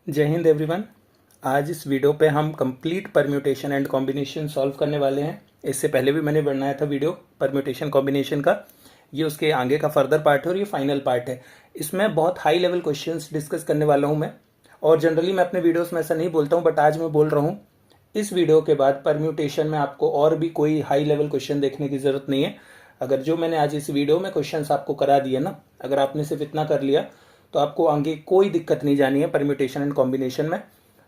जय हिंद एवरीवन। आज इस वीडियो पे हम complete permutation and combination solve करने वाले हैं। इससे पहले भी मैंने बनाया था वीडियो परम्यूटेशन कॉम्बिनेशन का। ये उसके आगे का फर्दर पार्ट है और ये फाइनल पार्ट है। इसमें बहुत हाई लेवल क्वेश्चंस डिस्कस करने वाला हूँ मैं। और जनरली मैं अपने वीडियोस में ऐसा नहीं बोलता हूँ, बट आज मैं बोल रहा हूँ। इस वीडियो के बाद परम्यूटेशन में आपको और भी कोई हाई लेवल क्वेश्चन देखने की ज़रूरत नहीं है। अगर जो मैंने आज इस वीडियो में क्वेश्चंस आपको करा दिए ना, अगर आपने सिर्फ इतना कर लिया तो आपको आगे कोई दिक्कत नहीं जानी है परम्यूटेशन एंड कॉम्बिनेशन में।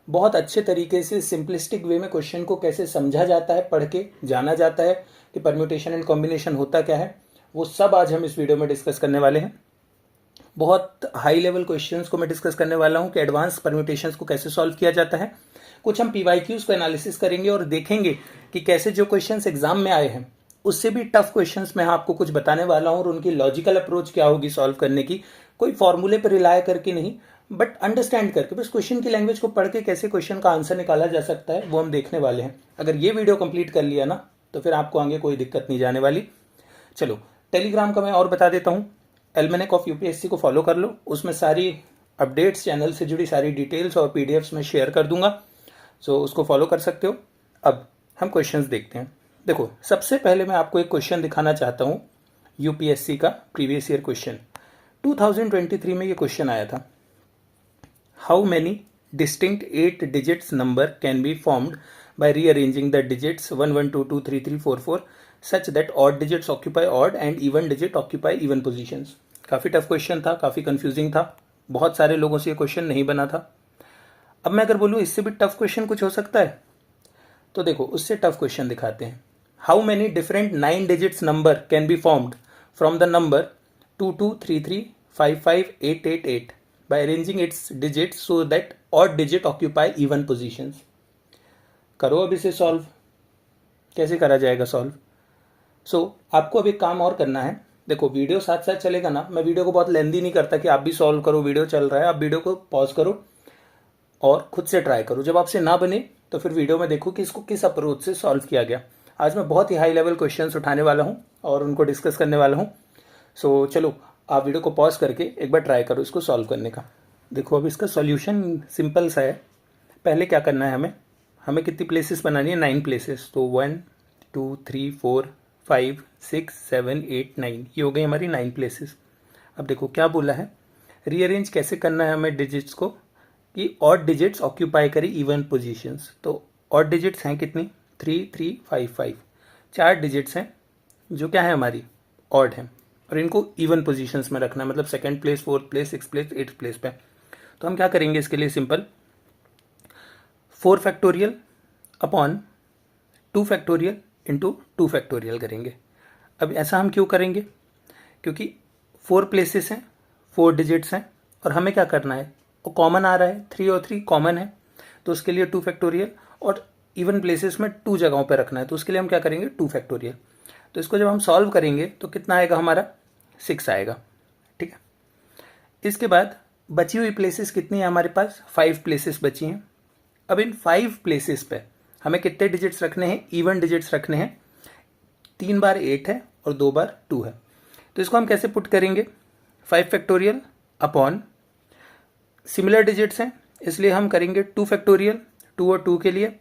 बहुत अच्छे तरीके से सिंपलिस्टिक वे में क्वेश्चन को कैसे समझा जाता है, पढ़ के जाना जाता है कि परम्यूटेशन एंड कॉम्बिनेशन होता क्या है, वो सब आज हम इस वीडियो में डिस्कस करने वाले हैं। बहुत हाई लेवल क्वेश्चंस को मैं डिस्कस करने वाला हूं कि एडवांस परम्यूटेशंस को कैसे सॉल्व किया जाता है। कुछ हम पीवाईक्यूज को एनालिसिस करेंगे और देखेंगे कि कैसे जो क्वेश्चंस एग्जाम में आए हैं उससे भी टफ क्वेश्चंस मैं आपको कुछ बताने वाला हूं और उनकी लॉजिकल अप्रोच क्या होगी सॉल्व करने की। कोई फॉर्मूले पर रिलाय करके नहीं, बट अंडरस्टैंड करके, बस क्वेश्चन की लैंग्वेज को पढ़ के कैसे क्वेश्चन का आंसर निकाला जा सकता है वो हम देखने वाले हैं। अगर ये वीडियो कंप्लीट कर लिया ना तो फिर आपको आगे कोई दिक्कत नहीं जाने वाली। चलो, टेलीग्राम का मैं और बता देता हूँ। एल्मेनेक ऑफ यूपीएससी को फॉलो कर लो, उसमें सारी अपडेट्स, चैनल से जुड़ी सारी डिटेल्स और पीडीएफ्स में शेयर कर दूंगा, सो उसको फॉलो कर सकते हो। अब हम क्वेश्चंस देखते हैं। देखो, सबसे पहले मैं आपको एक क्वेश्चन दिखाना चाहता हूँ यूपीएससी का प्रीवियस ईयर क्वेश्चन। 2023 में ये क्वेश्चन आया था। How many distinct 8 digits number can be formed by rearranging the digits 1 1 2 2 3 3 4 4 such that odd digits occupy odd and even digit occupy even positions। काफ़ी टफ क्वेश्चन था, काफ़ी confusing था, बहुत सारे लोगों से ये क्वेश्चन नहीं बना था। अब मैं अगर बोलूँ इससे भी टफ क्वेश्चन कुछ हो सकता है, तो देखो उससे टफ क्वेश्चन दिखाते हैं। How many different 9 digits number can be formed from the number 2 2 3 3 5 5 8 8 8 by arranging its digits so that odd digit occupy even positions। करो अब इसे सॉल्व। कैसे करा जाएगा सॉल्व? आपको अब एक काम और करना है। देखो, वीडियो साथ साथ चलेगा ना, मैं वीडियो को बहुत लेंदी नहीं करता कि आप भी सॉल्व करो, वीडियो चल रहा है, आप वीडियो को पॉज करो और खुद से ट्राई करो। जब आपसे ना बने तो फिर वीडियो में देखो कि इसको किस अप्रोच से सॉल्व किया गया। आज मैं बहुत ही हाई लेवल क्वेश्चंस उठाने वाला हूँ और उनको डिस्कस करने वाला हूँ। चलो, आप वीडियो को पॉज करके एक बार ट्राई करो इसको सॉल्व करने का। देखो, अब इसका सॉल्यूशन सिंपल सा है। पहले क्या करना है, हमें कितनी प्लेसेस बनानी है? 9 प्लेसेस। तो 1 2 3 4 5 6 7 8 9, ये हो गई हमारी 9 प्लेसेस। अब देखो क्या बोला है, रीअरेंज कैसे करना है हमें डिजिट्स को कि ऑड डिजिट्स ऑक्यूपाई करें इवन पोजीशंस। तो ऑड डिजिट्स हैं कितनी? 3 3 5 5, 4 डिजिट्स हैं जो क्या है हमारी ऑड हैं, और इनको इवन पोजीशंस में रखना है, मतलब second place, fourth place, six place, eighth place पे। तो हम क्या करेंगे इसके लिए? Simple 4 factorial upon 2 factorial into 2 factorial करेंगे। अब ऐसा हम क्यों करेंगे? क्योंकि 4 प्लेसेस हैं, 4 डिजिट्स हैं, और हमें क्या करना है, वो कॉमन आ रहा है, 3 और 3 कॉमन है, तो उसके लिए 2 फैक्टोरियल, और इवन प्लेसेस में 2 जगहों पर रखना है, तो उसके लिए हम क्या करेंगे? 2 फैक्टोरियल। तो इसको जब हम सॉल्व करेंगे तो कितना आएगा हमारा? 6 आएगा। ठीक है। इसके बाद बची हुई प्लेसेस कितनी है हमारे पास? 5 प्लेसेस बची हैं। अब इन 5 प्लेसेस पे हमें कितने डिजिट्स रखने हैं? इवन डिजिट्स रखने हैं। 3 बार 8 है और 2 बार 2 है। तो इसको हम कैसे पुट करेंगे? 5 फैक्टोरियल अपॉन सिमिलर डिजिट्स हैं इसलिए हम करेंगे 2 फैक्टोरियल, 2 और 2 के लिए,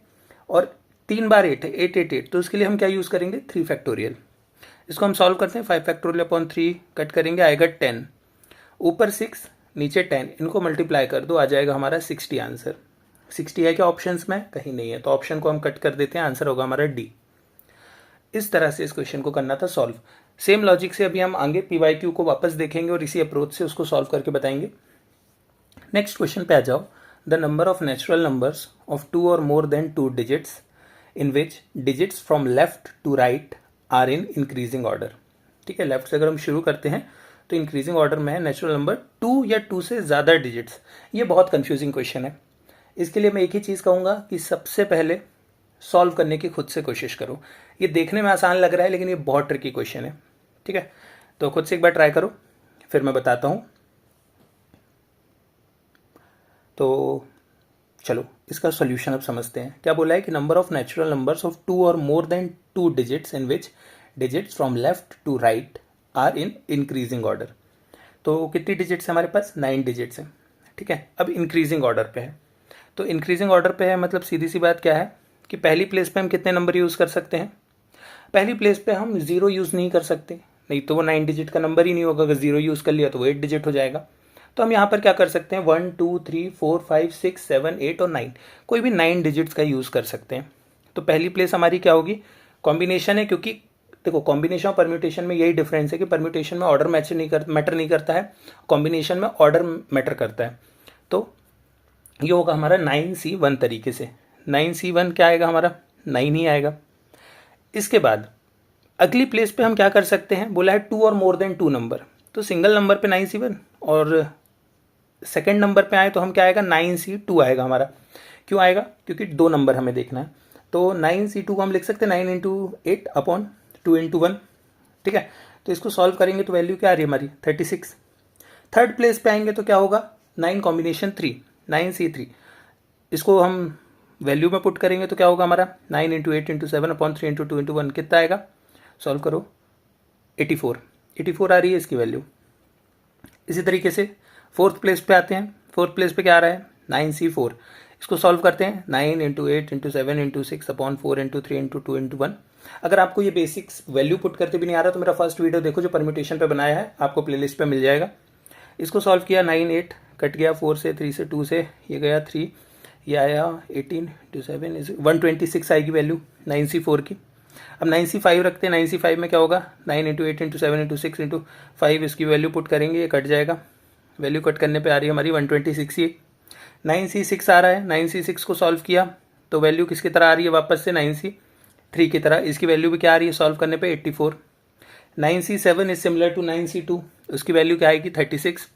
और 3 बार 8 है, 8 8 8, तो उसके लिए हम क्या यूज़ करेंगे? 3 फैक्टोरियल। इसको हम सॉल्व करते हैं। 5 फैक्टोरियल अपॉन 3 कट करेंगे, आएगा 10, ऊपर 6 नीचे 10, इनको मल्टीप्लाई कर दो, आ जाएगा हमारा 60 आंसर। 60 है क्या ऑप्शंस में? कहीं नहीं है, तो ऑप्शन को हम कट कर देते हैं, आंसर होगा हमारा डी। इस तरह से इस क्वेश्चन को करना था सॉल्व। सेम लॉजिक से अभी हम आगे पीवाईक्यू को वापस देखेंगे और इसी अप्रोच से उसको सॉल्व करके बताएंगे। नेक्स्ट क्वेश्चन पे आ जाओ। The number of natural numbers of 2 or more than 2 digits in which digits from left to right are in increasing order. ठीक है, लेफ्ट से अगर हम शुरू करते हैं तो इंक्रीजिंग ऑर्डर में है नेचुरल नंबर 2 या 2 से ज़्यादा डिजिट्स। ये बहुत कंफ्यूजिंग क्वेश्चन है। इसके लिए मैं एक ही चीज़ कहूँगा कि सबसे पहले सॉल्व करने की खुद से कोशिश करो। ये देखने में आसान लग रहा है लेकिन ये बहुत ट्रिकी क्वेश्चन है। ठीक है, तो खुद से एक बार ट्राई करो, फिर मैं बताता हूँ। तो चलो इसका सॉल्यूशन अब समझते हैं। क्या बोला है कि number of natural numbers of 2 or more than 2 digits in which digits from left to right are in increasing order. तो कितनी डिजिट्स है हमारे पास? 9 डिजिट्स हैं। ठीक है, अब इंक्रीजिंग ऑर्डर पे है। तो इंक्रीजिंग ऑर्डर पे है, मतलब सीधी सी बात क्या है कि पहली प्लेस पे हम कितने नंबर यूज़ कर सकते हैं? पहली प्लेस पे हम 0 यूज़ नहीं कर सकते, नहीं तो वो 9 डिजिट का नंबर ही नहीं होगा। अगर 0 यूज़ कर लिया तो वो 8 डिजिट हो जाएगा। तो हम यहाँ पर क्या कर सकते हैं, 1 2 3 4 5 6 7 8 और 9, कोई भी 9 डिजिट्स का यूज़ कर सकते हैं। तो पहली प्लेस हमारी क्या होगी, कॉम्बिनेशन है, क्योंकि देखो कॉम्बिनेशन और परम्यूटेशन में यही डिफरेंस है कि परम्यूटेशन में ऑर्डर मैटर नहीं करता है, कॉम्बिनेशन में ऑर्डर मैटर करता है। तो ये होगा हमारा 9C1 तरीके से। 9C1 क्या आएगा हमारा, 9 ही आएगा। इसके बाद अगली प्लेस पे हम क्या कर सकते हैं, बोला है 2 और मोर देन 2 नंबर, तो सिंगल नंबर पे 9C1 और सेकेंड नंबर पे आए तो हम क्या आएगा, 9C2 आएगा हमारा। क्यों आएगा, क्योंकि 2 नंबर हमें देखना है। तो 9C2 को हम लिख सकते हैं 9 × 8 अपॉन 2 × 1, ठीक है। तो इसको सॉल्व करेंगे तो वैल्यू क्या आ रही है हमारी, 36। थर्ड प्लेस पे आएंगे तो क्या होगा, 9 कॉम्बिनेशन 3, 9C3। इसको हम वैल्यू में पुट करेंगे तो क्या होगा हमारा, 9 × 8 × 7 अपॉन 3 × 2 × 1 कितना आएगा, सॉल्व करो, 84 आ रही है इसकी वैल्यू। इसी तरीके से फोर्थ प्लेस पे आते हैं। फोर्थ प्लेस पे क्या आ रहा है, 9C4। इसको सॉल्व करते हैं, 9 × 8 × 7 × 6 अपॉन 4 × 3 × 2 × 1। अगर आपको ये बेसिक्स वैल्यू पुट करते भी नहीं आ रहा तो मेरा फर्स्ट वीडियो देखो जो परम्यूटेशन पे बनाया है, आपको प्लेलिस्ट पे मिल जाएगा। इसको सॉल्व किया, 9 8 कट गया, 4 से 3 से 2 से ये गया 3, ये आया 18 × 7 इज 126 आएगी वैल्यू 9C4 की। अब 9C5 रखते हैं, 9C5 में क्या होगा, 9 × 8 × 7 × 6 × 5, इसकी वैल्यू पुट करेंगे, ये कट जाएगा। वैल्यू कट करने पे आ रही है हमारी 126। ये 9C6 आ रहा है, 9C6 को सॉल्व किया तो वैल्यू किसकी तरह आ रही है, वापस से 9C3 की तरह। इसकी वैल्यू भी क्या आ रही है सॉल्व करने पे, 84। 9C7 is similar to 9C2, उसकी वैल्यू क्या आएगी, 36।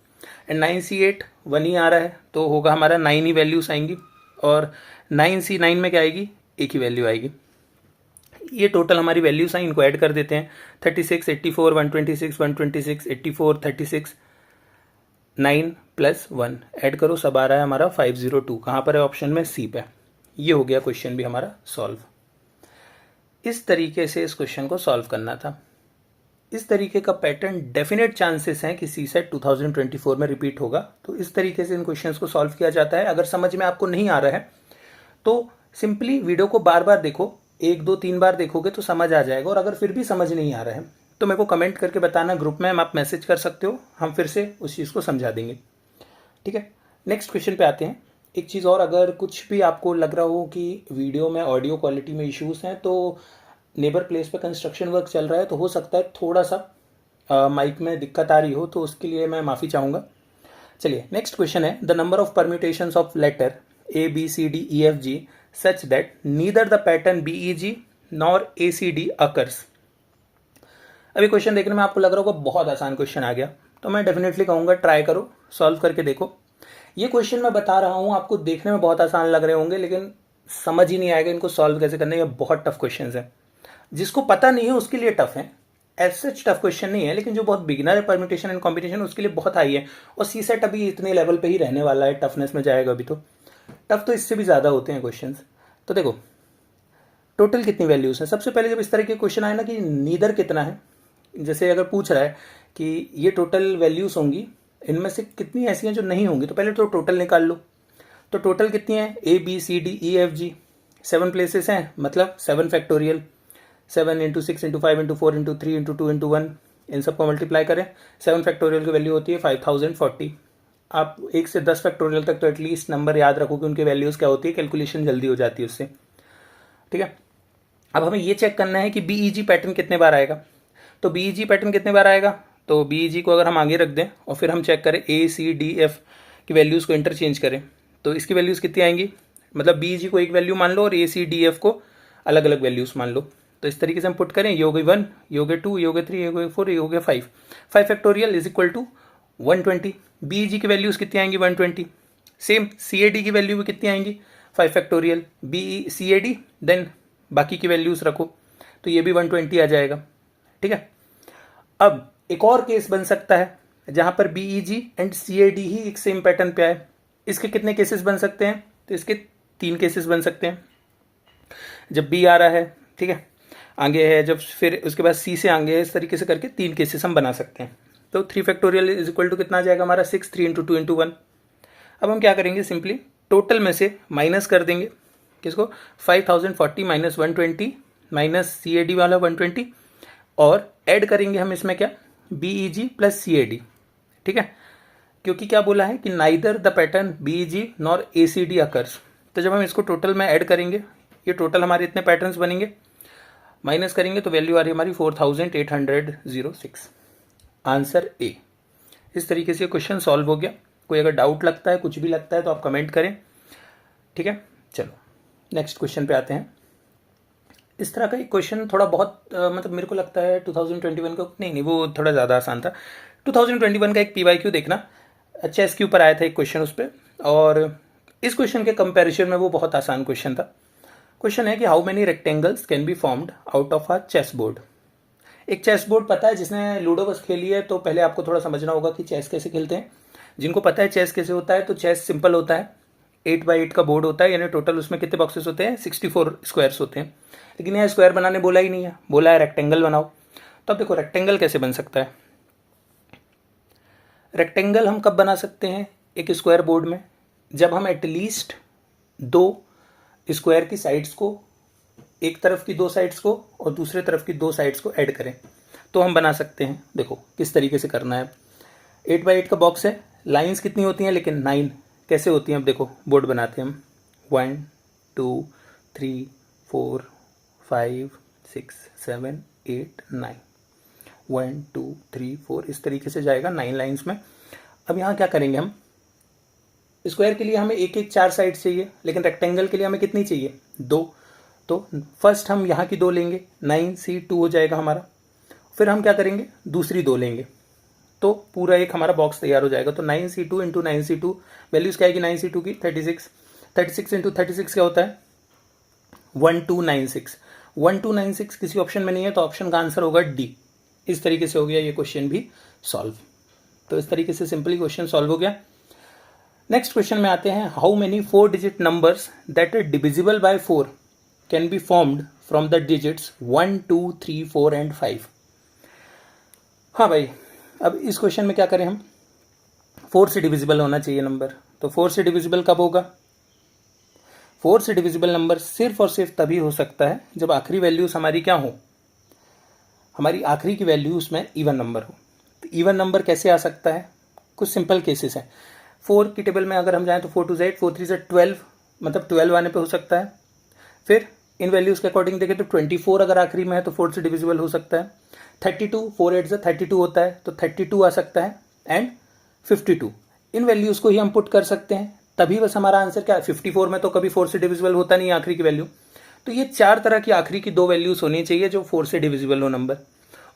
एंड 9C8 1 ही आ रहा है तो होगा हमारा 9 ही वैल्यूज आएंगी। और 9C9 में क्या आएगी, एक ही वैल्यू आएगी। ये टोटल हमारी वैल्यूज हैं, इनको ऐड कर देते हैं, 36 84 126 126 84 36 9 + 1 ऐड करो, सब आ रहा है हमारा 502। कहाँ पर है, ऑप्शन में सी पे। ये हो गया क्वेश्चन भी हमारा सॉल्व। इस तरीके से इस क्वेश्चन को सॉल्व करना था। इस तरीके का पैटर्न डेफिनेट चांसेस हैं कि सीसेट 2024 में रिपीट होगा। तो इस तरीके से इन क्वेश्चंस को सॉल्व किया जाता है। अगर समझ में आपको नहीं आ रहा है तो सिंपली वीडियो को बार बार देखो, 1 2 3 बार देखोगे तो समझ आ जाएगा। और अगर फिर भी समझ नहीं आ रहा है तो मेरे को कमेंट करके बताना, ग्रुप में आप मैसेज कर सकते हो, हम फिर से उस चीज़ को समझा देंगे, ठीक है। नेक्स्ट क्वेश्चन पे आते हैं। एक चीज़ और, अगर कुछ भी आपको लग रहा हो कि वीडियो में ऑडियो क्वालिटी में इश्यूज़ हैं तो नेबर प्लेस पे कंस्ट्रक्शन वर्क चल रहा है तो हो सकता है थोड़ा सा माइक में दिक्कत आ रही हो, तो उसके लिए मैं माफ़ी चाहूँगा। चलिए नेक्स्ट क्वेश्चन है, the number of permutations of letter ABCDEFG such that neither the pattern BEG nor ACD occurs. अभी क्वेश्चन देखने में आपको लग रहा होगा बहुत आसान क्वेश्चन आ गया, तो मैं डेफिनेटली कहूँगा ट्राई करो, सॉल्व करके देखो। ये क्वेश्चन मैं बता रहा हूँ आपको देखने में बहुत आसान लग रहे होंगे, लेकिन समझ ही नहीं आएगा इनको सॉल्व कैसे करने। ये बहुत टफ क्वेश्चन है, जिसको पता नहीं है उसके लिए टफ है, एज सच टफ क्वेश्चन नहीं है, लेकिन जो बहुत बिगिनर है परम्यूटेशन एंड कॉम्बिनेशन उसके लिए बहुत हाई है। और सीसेट अभी इतने लेवल पे ही रहने वाला है, टफनेस में जाएगा अभी तो। टफ तो इससे भी ज़्यादा होते हैं क्वेश्चन। तो देखो टोटल कितनी वैल्यूज़ हैं। सबसे पहले जब इस तरह के क्वेश्चन आए ना कि नीदर कितना है, जैसे अगर पूछ रहा है कि ये टोटल वैल्यूज़ होंगी, इनमें से कितनी ऐसी हैं जो नहीं होंगी, तो पहले तो टोटल निकाल लो। तो टोटल कितनी है, ABCDEFG 7 प्लेसेस हैं, मतलब 7 फैक्टोरियल, 7 × 6 × 5 × 4 × 3 × 2 × 1, इन सबको मल्टीप्लाई करें, 7 फैक्टोरियल की वैल्यू होती है 5040। आप 1 से 10 फैक्टोरियल तक तो एटलीस्ट नंबर याद रखो कि उनके वैल्यूज़ क्या होती है, कैलकुलेशन जल्दी हो जाती है उससे, ठीक है। अब हमें ये चेक करना है कि BEG पैटर्न कितने बार आएगा। तो BEG पैटर्न कितने बार आएगा, तो BEG को अगर हम आगे रख दें और फिर हम चेक करें ACDF की वैल्यूज़ को इंटरचेंज करें तो इसकी वैल्यूज़ कितनी आएंगी, मतलब BEG को एक वैल्यू मान लो और ACDF को अलग अलग वैल्यूज़ मान लो। तो इस तरीके से हम पुट करें, ये हो गई 1, ये हो गए 2, ये हो गए 3, ये हो गए 4, ये हो गया 5। 5 factorial is equal to 120। BEG की वैल्यूज़ कितनी आएंगी, 120। सेम CAD की वैल्यू भी कितनी आएंगी, 5 फैक्टोरियल CAD, देन बाकी की वैल्यूज़ रखो तो ये भी 120 आ जाएगा, ठीक है। अब एक और केस बन सकता है जहाँ पर BEG एंड CAD ही एक सेम पैटर्न पे आए। इसके कितने केसेस बन सकते हैं, तो इसके 3 केसेस बन सकते हैं। जब B आ रहा है, ठीक है, आगे है, जब फिर उसके बाद C से आगे है, इस तरीके से करके 3 केसेस हम बना सकते हैं। तो 3 फैक्टोरियल इज इक्वल टू कितना आ जाएगा हमारा 6, 3 × 2 × 1। अब हम क्या करेंगे, सिंपली टोटल में से माइनस कर देंगे किसको, 5040 माइनस 120 माइनस CAD वाला 120, और ऐड करेंगे हम इसमें क्या, BEG प्लस CAD, ठीक है, क्योंकि क्या बोला है कि neither the pattern BEG nor ACD occurs. तो जब हम इसको टोटल में ऐड करेंगे, ये टोटल हमारे इतने पैटर्न्स बनेंगे, माइनस करेंगे तो वैल्यू आ रही है हमारी 4806। Answer A. इस तरीके से क्वेश्चन सॉल्व हो गया। कोई अगर डाउट लगता है, कुछ भी लगता है तो आप कमेंट करें, ठीक है। चलो नेक्स्ट क्वेश्चन पे आते हैं। इस तरह का एक क्वेश्चन थोड़ा बहुत मतलब मेरे को लगता है 2021 का, नहीं वो थोड़ा ज़्यादा आसान था। 2021 का एक PYQ देखना, चेस के ऊपर आया था एक क्वेश्चन उस पर, और इस क्वेश्चन के कंपैरिजन में वो बहुत आसान क्वेश्चन था। क्वेश्चन है कि how many rectangles can be formed out of a chess board. एक चेस बोर्ड, पता है जिसने लूडो बस खेली है तो पहले आपको थोड़ा समझना होगा कि चेस कैसे खेलते हैं। जिनको पता है चेस कैसे होता है, तो चेस सिंपल होता है, 8x8 का बोर्ड होता है, यानी टोटल उसमें कितने बॉक्सेस होते हैं, 64 स्क्वायर्स होते हैं। लेकिन यहाँ स्क्वायर बनाने बोला ही नहीं है, बोला है रेक्टेंगल बनाओ। तो अब देखो रेक्टेंगल कैसे बन सकता है। रेक्टेंगल हम कब बना सकते हैं एक स्क्वायर बोर्ड में, जब हम एटलीस्ट 2 स्क्वायर की साइड्स को, एक तरफ की 2 साइड्स को और दूसरे तरफ की 2 साइड्स को ऐड करें तो हम बना सकते हैं। देखो किस तरीके से करना है। 8x8 का बॉक्स है, लाइंस कितनी होती हैं लेकिन 9, कैसे होती हैं, अब देखो बोर्ड बनाते हैं हम, 1 2 3 4 5 6 7 8 9, 1 2 3 4, इस तरीके से जाएगा 9 लाइंस में। अब यहाँ क्या करेंगे हम, स्क्वायर के लिए हमें एक एक 4 साइड चाहिए, लेकिन रेक्टेंगल के लिए हमें कितनी चाहिए, 2। तो फर्स्ट हम यहाँ की 2 लेंगे, 9C2 हो जाएगा हमारा। फिर हम क्या करेंगे, दूसरी 2 लेंगे, तो पूरा एक हमारा बॉक्स तैयार हो जाएगा। तो 9C2 इंटू 9C2, वैल्यूज क्या आएगी 9C2 की, 36, 36 इंटू 36 क्या होता है, 1296। 1296 किसी ऑप्शन में नहीं है, तो ऑप्शन का आंसर होगा D। इस तरीके से हो गया ये क्वेश्चन भी सॉल्व। तो इस तरीके से सिंपली क्वेश्चन सॉल्व हो गया। नेक्स्ट क्वेश्चन में आते हैं, how many 4 digit numbers that are divisible by 4 can be formed from the digits 1 2 3 4 and 5। हाँ भाई, अब इस क्वेश्चन में क्या करें हम, 4 से डिविजिबल होना चाहिए नंबर। तो 4 से डिविजिबल कब होगा, 4 से डिविजिबल नंबर सिर्फ और सिर्फ तभी हो सकता है जब आखिरी वैल्यूज हमारी क्या हो, हमारी आखिरी की वैल्यू उसमें इवन नंबर हो। तो इवन नंबर कैसे आ सकता है, कुछ सिंपल केसेस हैं। 4 की टेबल में अगर हम जाएं तो 4 2 Z 4 3 Z 12, मतलब 12 आने पे हो सकता है। फिर इन वैल्यूज़ के अकॉर्डिंग देखें तो 24 अगर आखिरी में है तो 4 से डिविजिबल हो सकता है। 32, 4 8 से 32 होता है तो 32 आ सकता है, एंड 52। इन वैल्यूज़ को ही हम पुट कर सकते हैं, तभी बस हमारा आंसर क्या है, 54 में तो कभी 4 से डिविजिबल होता नहीं आखिरी की वैल्यू। तो ये 4 तरह की आखिरी की 2 वैल्यूज़ होनी चाहिए जो 4 से डिविजिबल हो नंबर।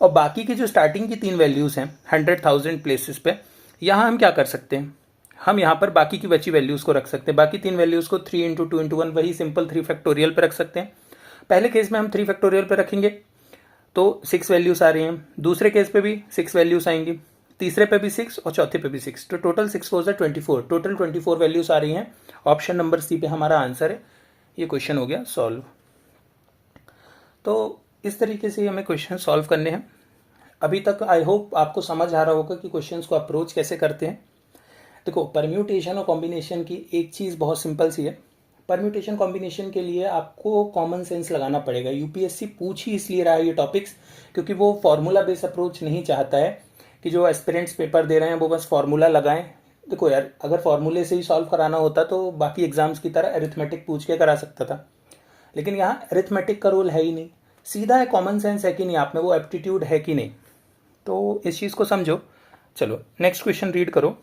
और बाकी की जो स्टार्टिंग की 3 वैल्यूज़ हैं 100,000 प्लेसेस पे, यहाँ हम क्या कर सकते हैं, हम यहाँ पर बाकी की बची वैल्यूज़ को रख सकते हैं। बाकी 3 वैल्यूज़ को 3 इंटू 2 इंटू 1, वही सिंपल 3 फैक्टोरियल पे रख सकते हैं। पहले केस में हम 3 फैक्टोरियल पे रखेंगे तो 6 वैल्यूज़ आ रही हैं, दूसरे केस पे भी 6 वैल्यूज़ आएंगी, तीसरे पे भी 6 और चौथे पे भी 6, तो टोटल 6 4 से 24, टोटल 24 वैल्यूज़ आ रही हैं। ऑप्शन नंबर C पे हमारा आंसर है। ये क्वेश्चन हो गया सॉल्व। तो इस तरीके से हमें क्वेश्चन सॉल्व करने हैं। अभी तक आई होप आपको समझ आ रहा होगा कि क्वेश्चंस को अप्रोच कैसे करते हैं। देखो परम्यूटेशन और कॉम्बिनेशन की एक चीज़ बहुत सिंपल सी है। परम्यूटेशन कॉम्बिनेशन के लिए आपको कॉमन सेंस लगाना पड़ेगा। यूपीएससी पूछ ही इसलिए रहा है ये टॉपिक्स क्योंकि वो फार्मूला बेस्ड अप्रोच नहीं चाहता है कि जो एस्पिरेंट्स पेपर दे रहे हैं वो बस फार्मूला लगाएं। देखो यार, अगर फार्मूले से ही सॉल्व कराना होता तो बाकी एग्जाम्स की तरह अरिथमेटिक पूछ के करा सकता था, लेकिन यहाँ अरिथमेटिक का रोल है ही नहीं, सीधा है कॉमन सेंस है कि नहीं, आप में वो एप्टीट्यूड है कि नहीं। तो इस चीज़ को समझो। चलो नेक्स्ट क्वेश्चन रीड करो।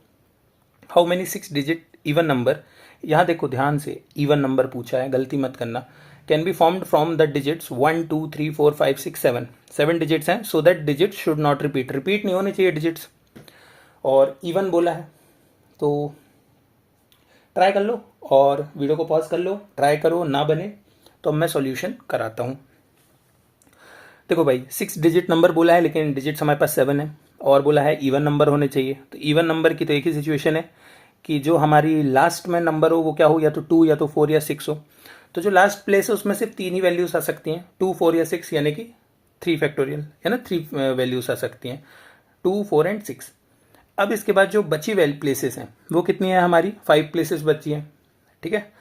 How many 6 digit even number, यहाँ देखो ध्यान से, इवन नंबर पूछा है, गलती मत करना, can be formed from the digits 1 2 3 4 5 6 7, 7 digits हैं, so that digit should not repeat, repeat नहीं होने चाहिए डिजिट्स, और इवन बोला है। तो ट्राई कर लो और वीडियो को पॉज कर लो, ट्राई करो, ना बने तो मैं सॉल्यूशन कराता हूँ। देखो भाई 6 डिजिट नंबर बोला है लेकिन डिजिट्स हमारे पास 7 है, और बोला है इवन नंबर होने चाहिए। तो इवन नंबर की तो एक ही सिचुएशन है कि जो हमारी लास्ट में नंबर हो वो क्या हो, या तो 2 या तो 4 या 6 हो। तो जो लास्ट प्लेस है उसमें सिर्फ 3 ही वैल्यूज आ सकती हैं, 2 4 या 6, यानी कि 3 फैक्टोरियल है ना, 3 वैल्यूज आ सकती हैं, 2 4 एंड 6। अब इसके बाद जो बची प्लेसेस हैं वो कितनी है हमारी, 5 प्लेसेस बची हैं, ठीक है।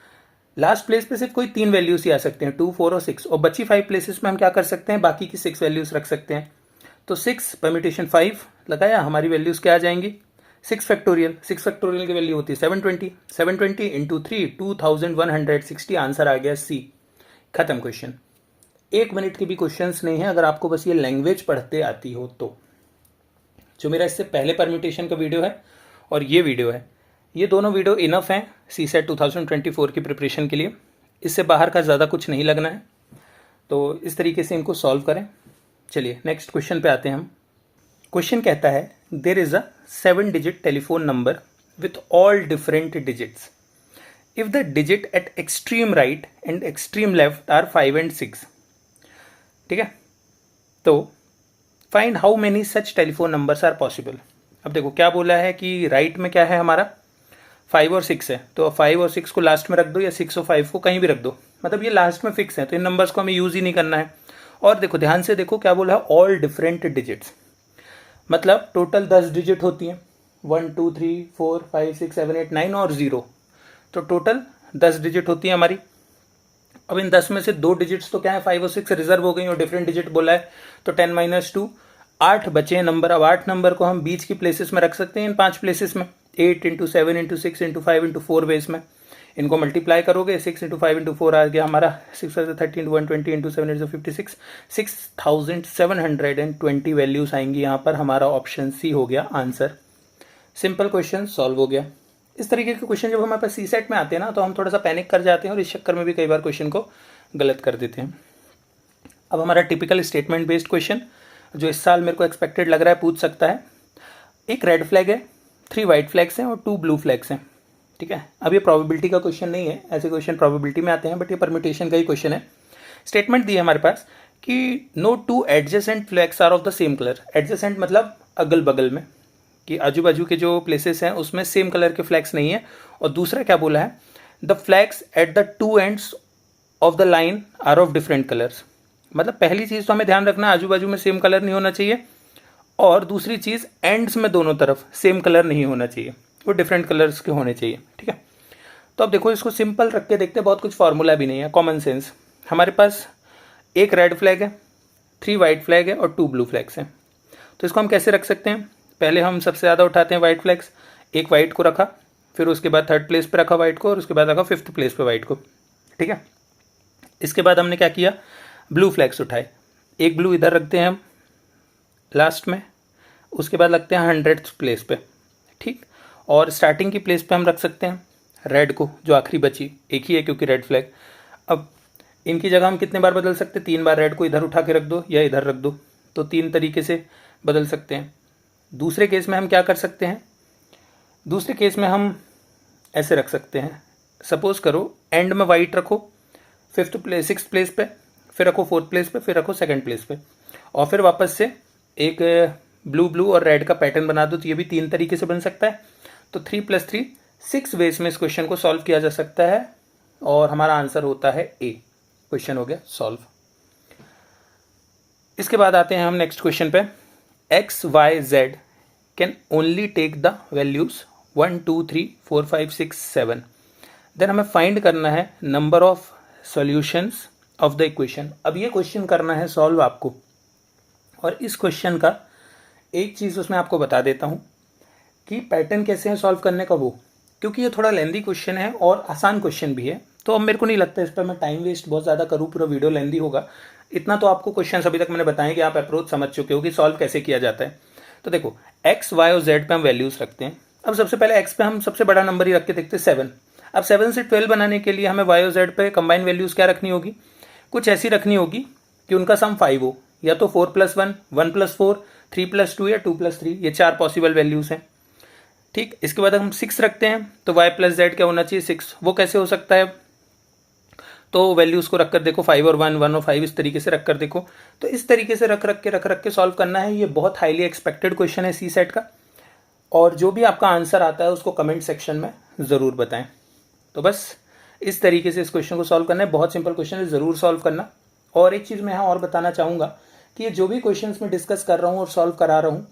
लास्ट प्लेस पे सिर्फ कोई 3 वैल्यूज ही आ सकते हैं, 2, 4 और 6, और बची 5 प्लेसेस में हम क्या कर सकते हैं, बाकी की 6 वैल्यूज रख सकते हैं। तो 6 परम्यूटेशन 5 लगाया, हमारी वैल्यूज क्या आ जाएंगी, 6 फैक्टोरियल। 6 फैक्टोरियल की वैल्यू होती है 720, 720 इंटू 3 2160, आंसर आ गया सी। खत्म क्वेश्चन। 1 मिनट के भी क्वेश्चंस नहीं है अगर आपको बस ये लैंग्वेज पढ़ते आती हो तो। जो मेरा इससे पहले परम्यूटेशन का वीडियो है और ये वीडियो है, ये दोनों वीडियो इनफ हैं सीसेट 2024 की प्रिपरेशन के लिए। इससे बाहर का ज़्यादा कुछ नहीं लगना है, तो इस तरीके से इनको सॉल्व करें। चलिए नेक्स्ट क्वेश्चन पे आते हैं हम। क्वेश्चन कहता है there is a 7 digit telephone number with all different digits if the digit at extreme right and extreme left are 5 and 6। ठीक है, तो find how many such telephone numbers are possible. अब देखो क्या बोला है कि राइट में क्या है हमारा, 5 और 6 है, तो 5 और 6 को लास्ट में रख दो या 6 और 5 को कहीं भी रख दो, मतलब ये लास्ट में फिक्स है, तो इन नंबर्स को हमें यूज़ ही नहीं करना है। और देखो ध्यान से देखो क्या बोला है, ऑल डिफरेंट डिजिट्स, मतलब टोटल 10 डिजिट होती हैं, 1 2 3 4 5 6 7 8 9 और 0, तो टोटल 10 डिजिट होती है हमारी। अब इन 10 में से 2 डिजिट्स तो क्या है, 5 और 6 रिजर्व हो गई और डिफरेंट डिजिट बोला है, तो 10 - 2 8 बचे हैं नंबर। अब 8 नंबर को हम बीच की प्लेसेस में रख सकते हैं, इन 5 प्लेसेस में, 8 × 7 × 6 × 5 × 4 वेज में। इनको मल्टीप्लाई करोगे, 6 × 5 × 4 आ गया हमारा 6 × 13 × 120 × 7 × 56, 6720 वैल्यूज आएंगी यहाँ पर। हमारा ऑप्शन सी हो गया आंसर। सिंपल क्वेश्चन सॉल्व हो गया। इस तरीके के क्वेश्चन जब हमारे पास सी सेट में आते हैं ना, तो हम थोड़ा सा पैनिक कर जाते हैं और इस चक्कर में भी कई बार क्वेश्चन को गलत कर देते हैं। अब हमारा टिपिकल स्टेटमेंट बेस्ड क्वेश्चन जो इस साल मेरे को एक्सपेक्टेड लग रहा है पूछ सकता है। एक रेड फ्लैग है, 3 वाइट फ्लैग्स हैं और 2 ब्लू फ्लैग्स हैं। ठीक है, अब ये प्रोबेबिलिटी का क्वेश्चन नहीं है, ऐसे क्वेश्चन प्रोबेबिलिटी में आते हैं, बट ये परम्यूटेशन का ही क्वेश्चन है। स्टेटमेंट दी है हमारे पास कि no 2 adjacent flags are of the same colour. Adjacent मतलब अगल बगल में, कि आजू बाजू के जो प्लेसेस हैं उसमें सेम कलर के फ्लैग्स नहीं है। और दूसरा क्या बोला है, the flags at the 2 ends of the line are of different colours. मतलब पहली चीज़ तो हमें ध्यान रखना, आजू बाजू में सेम कलर नहीं होना चाहिए, और दूसरी चीज़ एंड्स में दोनों तरफ सेम कलर नहीं होना चाहिए, वो डिफरेंट कलर्स के होने चाहिए। ठीक है, तो अब देखो इसको सिंपल रख के देखते हैं, बहुत कुछ फार्मूला भी नहीं है, कॉमन सेंस। हमारे पास एक रेड फ्लैग है, 3 वाइट फ्लैग है और 2 ब्लू फ्लैग्स हैं। तो इसको हम कैसे रख सकते हैं, पहले हम सबसे ज़्यादा उठाते हैं वाइट फ्लैग्स, एक वाइट को रखा, फिर उसके बाद 3rd प्लेस पे रखा वाइट को, और उसके बाद रखा 5th प्लेस पे वाइट को। ठीक है, इसके बाद हमने क्या किया, ब्लू फ्लैग्स उठाए, एक ब्लू इधर रखते हैं हम लास्ट में, उसके बाद लगते हैं 100th प्लेस पे। ठीक, और स्टार्टिंग की प्लेस पे हम रख सकते हैं रेड को, जो आखिरी बची, एक ही है क्योंकि रेड फ्लैग। अब इनकी जगह हम कितने बार बदल सकते हैं, 3 बार। रेड को इधर उठा के रख दो या इधर रख दो, तो 3 तरीके से बदल सकते हैं। दूसरे केस में हम क्या कर सकते हैं, दूसरे केस में हम ऐसे रख सकते हैं, सपोज करो एंड में वाइट रखो 6th प्लेस पे, फिर रखो 4th प्लेस पे, फिर रखो 2nd प्लेस पे, और फिर वापस से एक ब्लू ब्लू और रेड का पैटर्न बना दो। तो ये भी 3 तरीके से बन सकता है। तो 3 + 3 6 वेज में इस क्वेश्चन को सॉल्व किया जा सकता है, और हमारा आंसर होता है ए। क्वेश्चन हो गया सॉल्व। इसके बाद आते हैं हम नेक्स्ट क्वेश्चन पे। x, y, z can only take the values 1 2 3 4 5 6 7। Then हमें फाइंड करना है number of solutions of the equation. अब ये क्वेश्चन करना है सॉल्व आपको, और इस क्वेश्चन का एक चीज़ उसमें आपको बता देता हूँ कि पैटर्न कैसे है सॉल्व करने का वो, क्योंकि ये थोड़ा लेंदी क्वेश्चन है और आसान क्वेश्चन भी है। तो अब मेरे को नहीं लगता इस पर मैं टाइम वेस्ट बहुत ज़्यादा करूँ, पूरा वीडियो लेंदी होगा। इतना तो आपको क्वेश्चन अभी तक मैंने बताया कि आप अप्रोच समझ चुके हो कि सॉल्व कैसे किया जाता है। तो देखो x, y और z पे हम वैल्यूज़ रखते हैं। अब सबसे पहले x पे हम सबसे बड़ा नंबर ही रख के देखते हैं 7। अब 7 से 12 बनाने के लिए हमें y और z पे कंबाइन वैल्यूज़ क्या रखनी होगी, कुछ ऐसी रखनी होगी कि उनका सम 5 हो, या तो 4 + 1, 1 + 4, 3 + 2 या 2 + 3, ये 4 पॉसिबल वैल्यूज़ हैं। ठीक, इसके बाद हम 6 रखते हैं, तो y + z क्या होना चाहिए 6। वो कैसे हो सकता है, तो वैल्यूज़ को रख कर देखो, 5 और 1, 1 और 5, इस तरीके से रख कर देखो। तो इस तरीके से रख के सॉल्व करना है। ये बहुत हाईली एक्सपेक्टेड क्वेश्चन है सी सेट का, और जो भी आपका आंसर आता है उसको कमेंट सेक्शन में ज़रूर बताएं। तो बस इस तरीके से इस क्वेश्चन को सॉल्व करना है, बहुत सिंपल क्वेश्चन है, ज़रूर सॉल्व करना। और एक चीज़ मैं यहाँ और बताना चाहूँगा कि ये जो भी क्वेश्चन मैं डिस्कस कर रहा हूँ और सॉल्व करा रहा हूँ,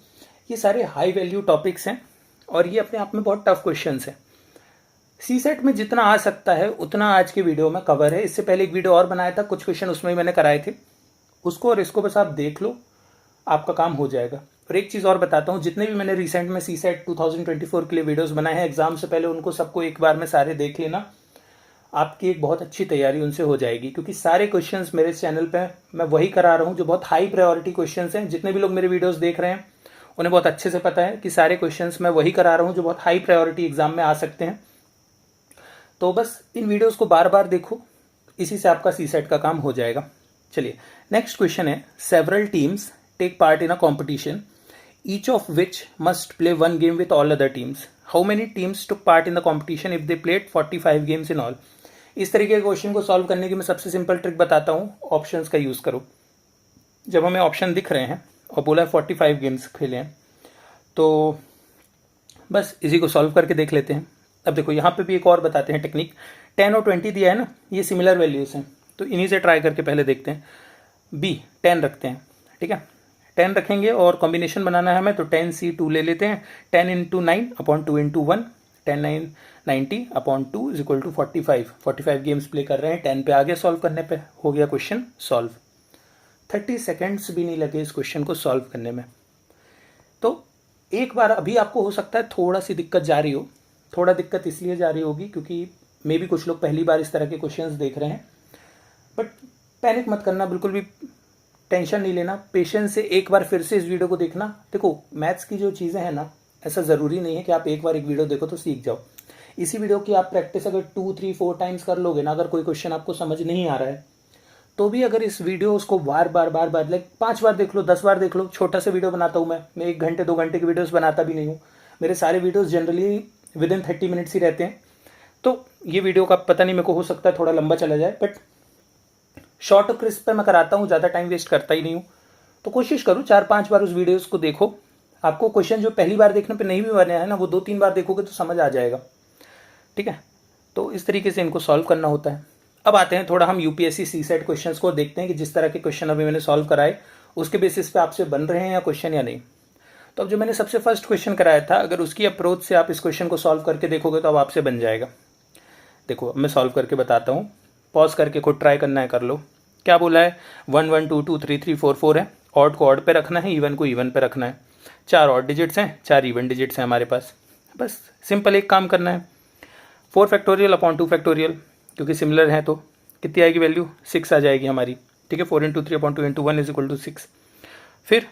ये सारे हाई वैल्यू टॉपिक्स हैं, और ये अपने आप में बहुत टफ क्वेश्चन हैं। सी सेट में जितना आ सकता है उतना आज के वीडियो में कवर है। इससे पहले एक वीडियो और बनाया था, कुछ क्वेश्चन उसमें ही मैंने कराए थे, उसको और इसको बस आप देख लो, आपका काम हो जाएगा। और एक चीज़ और बताता हूँ, जितने भी मैंने रिसेंट में सी सेट 2024 के लिए वीडियोस बनाए हैं एग्जाम से पहले, उनको सबको एक बार में सारे देख लेना, आपकी एक बहुत अच्छी तैयारी उनसे हो जाएगी। क्योंकि सारे क्वेश्चंस मेरे चैनल पे मैं वही करा रहा हूँ जो बहुत हाई प्रायोरिटी क्वेश्चंस हैं। जितने भी लोग मेरे वीडियोस देख रहे हैं उन्हें बहुत अच्छे से पता है कि सारे क्वेश्चंस मैं वही करा रहा हूँ जो बहुत हाई प्रायोरिटी एग्जाम में आ सकते हैं। तो बस इन वीडियोस को बार बार देखो, इसी से आपका सी सेट का काम हो जाएगा। चलिए नेक्स्ट क्वेश्चन है, several teams take part in a competition each of which must play one game with all other teams, how many teams took part in the competition if they played 45 games in all. इस तरीके के question को solve करने की मैं सबसे simple trick बताता हूँ, ऑप्शंस का यूज़ करो। जब हमें ऑप्शन दिख रहे हैं और बोला है 45 गेम्स खेले हैं, तो बस इसी को सॉल्व करके देख लेते हैं। अब देखो यहाँ पे भी एक और बताते हैं टेक्निक, 10 और 20 दिया है ना, ये सिमिलर वैल्यूज़ हैं, तो इन्हीं से ट्राई करके पहले देखते हैं। बी 10 रखते हैं, ठीक है, 10 रखेंगे और कॉम्बिनेशन बनाना है हमें, तो 10C2 ले लेते हैं, 10 × 9 upon 2 × 1, 10 9 90 upon 2 is equal to 45 games play कर रहे हैं, 10 पे आगे सॉल्व करने पे हो गया क्वेश्चन सॉल्व। 30 सेकेंड्स भी नहीं लगे इस क्वेश्चन को सॉल्व करने में। तो एक बार अभी आपको हो सकता है थोड़ा सी दिक्कत जा रही हो, थोड़ा दिक्कत इसलिए जा रही होगी क्योंकि मे भी कुछ लोग पहली बार इस तरह के क्वेश्चंस देख रहे हैं, बट पैनिक मत करना, बिल्कुल भी टेंशन नहीं लेना, पेशेंस से एक बार फिर से इस वीडियो को देखना। देखो मैथ्स की जो चीज़ें हैं ना, ऐसा ज़रूरी नहीं है कि आप एक बार एक वीडियो देखो तो सीख जाओ। इसी वीडियो की आप प्रैक्टिस अगर 2 3 4 टाइम्स कर लोगे ना, अगर कोई क्वेश्चन आपको समझ नहीं आ रहा है तो भी अगर इस वीडियो उसको बार बार लाइक 5 बार देख लो, 10 बार देख लो। छोटा सा वीडियो बनाता हूँ मैं 1 घंटे 2 घंटे की वीडियोस बनाता भी नहीं हूँ, मेरे सारे वीडियोस जनरली विदिन 30 मिनट्स ही रहते हैं। तो ये वीडियो का पता नहीं, मेरे को हो सकता है थोड़ा लंबा चला जाए, बट शॉर्ट और क्रिस्प पे मैं कराता हूँ, ज़्यादा टाइम वेस्ट करता ही नहीं हूँ। तो कोशिश करो 4-5 बार उस वीडियोस को देखो। आपको क्वेश्चन जो पहली बार देखने पे नहीं भी बने है ना, वो 2-3 बार देखोगे तो समझ आ जाएगा, ठीक है। तो इस तरीके से इनको सॉल्व करना होता है। अब आते हैं थोड़ा हम यूपीएससी सी सेट क्वेश्चंस को देखते हैं कि जिस तरह के क्वेश्चन अभी मैंने सॉल्व कराए उसके बेसिस पे आपसे बन रहे हैं या क्वेश्चन या नहीं। तो अब जो मैंने सबसे फर्स्ट क्वेश्चन कराया था, अगर उसकी अप्रोच से आप इस क्वेश्चन को सॉल्व करके देखोगे तो अब आपसे बन जाएगा। देखो अब मैं सॉल्व करके बताता हूँ, पॉज करके खुद ट्राई करना है, कर लो। क्या बोला है, 1 1 2 2 3 3 4 4 है, ऑड को ऑड पे रखना है, इवन को इवन पे रखना है। 4 ऑड डिजिट्स हैं, 4 इवन डिजिट्स हैं हमारे पास। बस सिंपल एक काम करना है, 4 फैक्टोरियल अपॉन 2 फैक्टोरियल, क्योंकि सिमिलर है तो कितनी आएगी वैल्यू, 6 आ जाएगी हमारी, ठीक है। 4 × 3 अपॉन 2 × 1 इज इक्वल टू 6। फिर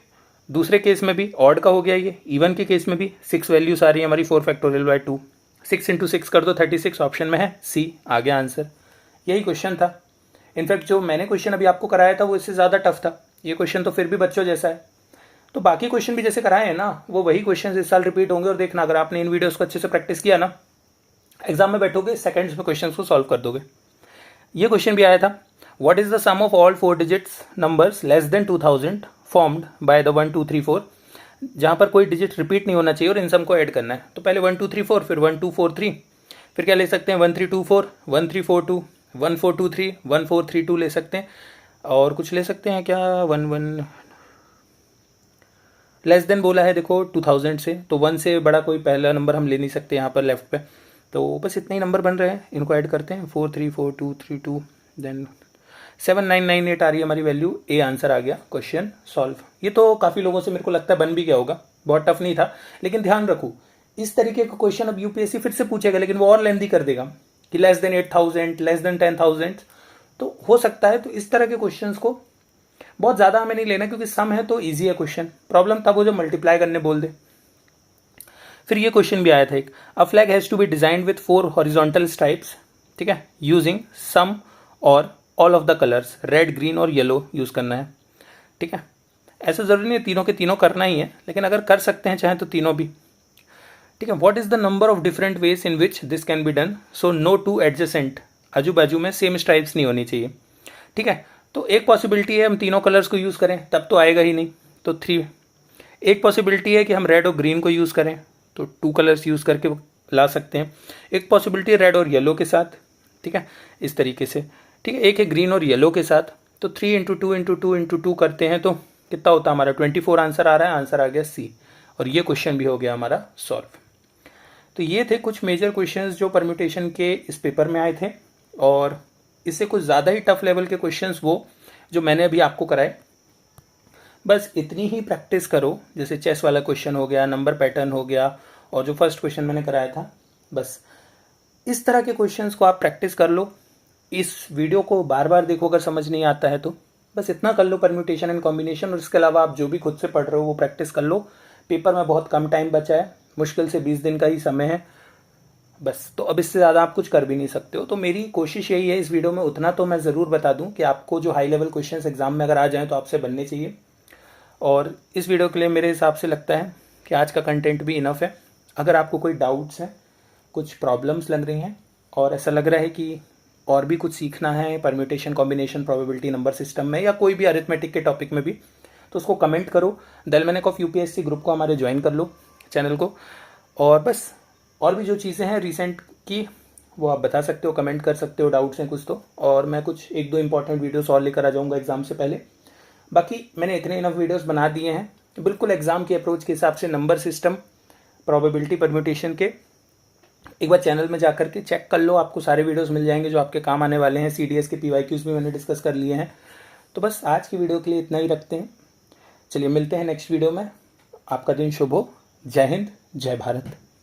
दूसरे केस में भी ऑड का हो गया ये, इवन के केस में भी 6 वैल्यूज आ रही है हमारी, 4 फैक्टोरियल बाय 2, 6 × 6 कर दो 36, ऑप्शन में है सी, आ गया आंसर। यही क्वेश्चन था। इनफैक्ट जो मैंने क्वेश्चन अभी आपको कराया था वो इससे ज़्यादा टफ था, ये क्वेश्चन तो फिर भी बच्चों जैसा है। तो बाकी क्वेश्चन भी जैसे कराए हैं ना, वो वही क्वेश्चन इस साल रिपीट होंगे। और देखना, अगर आपने इन वीडियोस को अच्छे से प्रैक्टिस किया ना, एग्जाम में बैठोगे सेकंड्स में क्वेश्चन को सॉल्व कर दोगे। ये क्वेश्चन भी आया था, what is the sum of all 4 digits numbers less than 2000 formed by the 1 2 3 4, जहाँ पर कोई डिजिट रिपीट नहीं होना चाहिए और इन सम को ऐड करना है। तो पहले 1 2 3 4, फिर 1 2 4 3, फिर क्या ले सकते हैं 1 3 2 4, 1 3 4 2, 1 4 2 3, 1 4 3 2 ले सकते हैं। और कुछ ले सकते हैं क्या, 1 1 लेस देन बोला है देखो 2000 से, तो 1 से बड़ा कोई पहला नंबर हम ले नहीं सकते यहाँ पर लेफ्ट पे। तो बस इतने ही नंबर बन रहे हैं, इनको ऐड करते हैं, 4 3 4 2 3 2, देन 7998 आ रही है हमारी वैल्यू, ए आंसर आ गया, क्वेश्चन सॉल्व। ये तो काफ़ी लोगों से मेरे को लगता है बन भी गया होगा, बहुत टफ नहीं था। लेकिन ध्यान रखो, इस तरीके का क्वेश्चन अब यूपीएससी फिर से पूछेगा, लेकिन वो और लेंथी कर देगा कि लेस देन 8000, लेस देन 10,000। तो हो सकता है, तो इस तरह के क्वेश्चंस को बहुत ज़्यादा हमें नहीं लेना, क्योंकि सम है तो ईजी है क्वेश्चन, प्रॉब्लम तब वो जो मल्टीप्लाई करने बोल दे। फिर ये क्वेश्चन भी आया था एक, a flag has to be design with 4 horizontal stripes, ठीक है, using some or all of the colours, red green और येलो यूज़ करना है, ठीक है। ऐसा ज़रूरी नहीं है तीनों के तीनों करना ही है, लेकिन अगर कर सकते हैं चाहे तो तीनों भी, ठीक है। What is the number of different ways in which this can be done, so no two adjacent, आजू बाजू में सेम स्ट्राइप्स नहीं होनी चाहिए, ठीक है। तो एक पॉसिबिलिटी है हम तीनों कलर्स को यूज़ करें, तब तो आएगा ही नहीं, तो 3। एक पॉसिबिलिटी है कि हम रेड और ग्रीन को यूज़ करें, तो 2 कलर्स यूज़ करके ला सकते हैं। एक पॉसिबिलिटी है रेड और येलो के साथ, ठीक है, इस तरीके से, ठीक है। एक है ग्रीन और येलो के साथ, तो 3 × 2 × 2 × 2 करते हैं तो कितना होता है हमारा, 24 आंसर आ रहा है, आंसर आ गया सी। और ये क्वेश्चन भी हो गया हमारा सॉल्व। तो ये थे कुछ मेजर क्वेश्चंस जो परम्यूटेशन के इस पेपर में आए थे, और इससे कुछ ज़्यादा ही टफ लेवल के क्वेश्चंस वो जो मैंने अभी आपको कराए। बस इतनी ही प्रैक्टिस करो, जैसे चेस वाला क्वेश्चन हो गया, नंबर पैटर्न हो गया, और जो फर्स्ट क्वेश्चन मैंने कराया था, बस इस तरह के क्वेश्चंस को आप प्रैक्टिस कर लो। इस वीडियो को बार बार देखो, अगर समझ नहीं आता है तो बस इतना कर लो, परम्यूटेशन एंड कॉम्बिनेशन, और इसके अलावा आप जो भी खुद से पढ़ रहे हो वो प्रैक्टिस कर लो। पेपर में बहुत कम टाइम बचा है, मुश्किल से 20 दिन का ही समय है बस, तो अब इससे ज़्यादा आप कुछ कर भी नहीं सकते हो। तो मेरी कोशिश यही है इस वीडियो में, उतना तो मैं ज़रूर बता दूं कि आपको जो हाई लेवल क्वेश्चंस एग्जाम में अगर आ जाएँ तो आपसे बनने चाहिए। और इस वीडियो के लिए मेरे हिसाब से लगता है कि आज का कंटेंट भी इनफ है। अगर आपको कोई डाउट्स हैं, कुछ प्रॉब्लम्स लग रही हैं, और ऐसा लग रहा है कि और भी कुछ सीखना है permutation, combination, probability, number system में, या कोई भी अरिथमेटिक के टॉपिक में भी, तो उसको कमेंट करो। द एल्मेनेक ऑफ यूपीएससी ग्रुप को हमारे ज्वाइन कर लो, चैनल को। और बस और भी जो चीज़ें हैं रिसेंट की वो आप बता सकते हो, कमेंट कर सकते हो, डाउट्स हैं कुछ तो, और मैं कुछ 1-2 इंपॉर्टेंट वीडियोस और लेकर आ जाऊँगा एग्जाम से पहले। बाकी मैंने इतने इनफ वीडियोस बना दिए हैं बिल्कुल एग्जाम की अप्रोच के हिसाब से, नंबर सिस्टम, प्रोबेबिलिटी, परम्यूटेशन के। एक बार चैनल में जाकर के चेक कर लो, आपको सारे वीडियोस मिल जाएंगे जो आपके काम आने वाले हैं। CDS के PYQs भी मैंने डिस्कस कर लिए हैं। तो बस आज की वीडियो के लिए इतना ही रखते हैं। चलिए मिलते हैं नेक्स्ट वीडियो में। आपका दिन शुभ हो। जय हिंद, जय भारत।